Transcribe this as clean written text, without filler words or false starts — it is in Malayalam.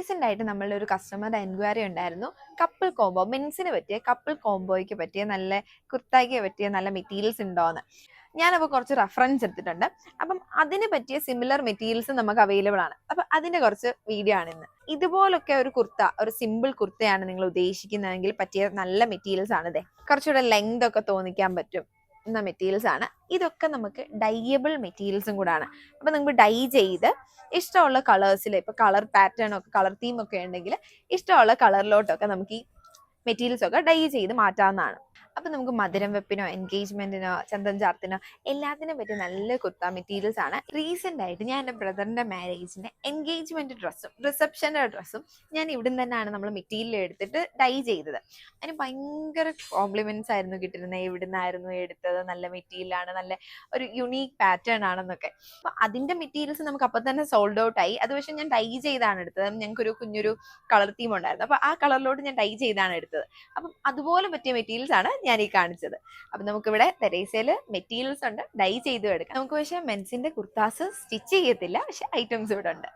റീസെന്റ് ആയിട്ട് നമ്മളുടെ ഒരു കസ്റ്റമറുടെ എൻക്വയറി ഉണ്ടായിരുന്നു. കപ്പിൾ കോംബോ, മെൻസിന് പറ്റിയ കപ്പിൾ കോംബോയ്ക്ക് പറ്റിയ നല്ല കുർത്തായ്ക്ക് പറ്റിയ നല്ല മെറ്റീരിയൽസ് ഉണ്ടോന്ന്. ഞാനപ്പോൾ കുറച്ച് റെഫറൻസ് എടുത്തിട്ടുണ്ട്. അപ്പം അതിന് പറ്റിയ സിമിലർ മെറ്റീരിയൽസ് നമുക്ക് അവൈലബിൾ ആണ്. അപ്പൊ അതിന്റെ കുറച്ച് വീഡിയോ ആണ് ഇന്ന്. ഇതുപോലൊക്കെ ഒരു കുർത്ത, ഒരു സിമ്പിൾ കുർത്തയാണ് നിങ്ങൾ ഉദ്ദേശിക്കുന്നതെങ്കിൽ പറ്റിയ നല്ല മെറ്റീരിയൽസ് ആണ്. ഇതേ കുറച്ചുകൂടെ ലെങ്ത് ഒക്കെ തോന്നിക്കാൻ പറ്റും എന്ന മെറ്റീരിയൽസ് ആണ്. ഇതൊക്കെ നമുക്ക് ഡൈയബിൾ മെറ്റീരിയൽസും കൂടാണ്. അപ്പൊ നമുക്ക് ഡൈ ചെയ്ത് ഇഷ്ടമുള്ള കളേഴ്സിൽ, ഇപ്പൊ കളർ പാറ്റേൺ ഒക്കെ, കളർ തീം ഒക്കെ ഉണ്ടെങ്കിൽ ഇഷ്ടമുള്ള കളറിലോട്ടൊക്കെ നമുക്ക് ഈ മെറ്റീരിയൽസ് ഒക്കെ ഡൈ ചെയ്ത് മാറ്റാവുന്നതാണ്. അപ്പൊ നമുക്ക് മധുരം വെപ്പിനോ, എൻഗേജ്മെന്റിനോ, ചന്തൻ ചാർത്തിനോ എല്ലാത്തിനും പറ്റിയ നല്ല കുർത്ത മെറ്റീരിയൽസ് ആണ്. റീസെന്റ് ആയിട്ട് ഞാൻ എൻ്റെ ബ്രദറിന്റെ മാരേജിന്റെ എൻഗേജ്മെന്റ് ഡ്രസ്സും റിസപ്ഷന്റെ ഡ്രസ്സും ഞാൻ ഇവിടുന്ന് തന്നെയാണ് നമ്മൾ മെറ്റീരിയൽ എടുത്തിട്ട് ഡൈ ചെയ്തത്. അതിന് ഭയങ്കര കോംപ്ലിമെന്റ്സ് ആയിരുന്നു കിട്ടിയിരുന്നത്. ഇവിടുന്നായിരുന്നു എടുത്തത്, നല്ല മെറ്റീരിയലാണ്, നല്ല ഒരു യുണീക്ക് പാറ്റേൺ ആണെന്നൊക്കെ. അപ്പൊ അതിന്റെ മെറ്റീരിയൽസ് നമുക്ക് അപ്പൊ തന്നെ സോൾഡ് ഔട്ട് ആയി. അത് പക്ഷെ ഞാൻ ഡൈ ചെയ്താണ് എടുത്തത്. ഞങ്ങൾക്കൊരു കുഞ്ഞൊരു കളർ തീം ഉണ്ടായിരുന്നു. അപ്പൊ ആ കളറിലോട്ട് ഞാൻ ഡൈ ചെയ്താണ് എടുത്തത്. അപ്പം അതുപോലെ പറ്റിയ മെറ്റീരിയൽസ് ആണ് ഞാൻ ഈ കാണിച്ചത്. അപ്പൊ നമുക്കിവിടെ തെരേസയില് മെറ്റീരിയൽസ് ഉണ്ട്, ഡൈ ചെയ്തും എടുക്കാം. നമുക്ക് പക്ഷെ മെൻസിന്റെ കുർത്താസ് സ്റ്റിച്ച് ചെയ്യത്തില്ല, പക്ഷെ ഐറ്റംസ് ഇവിടെ ഉണ്ട്.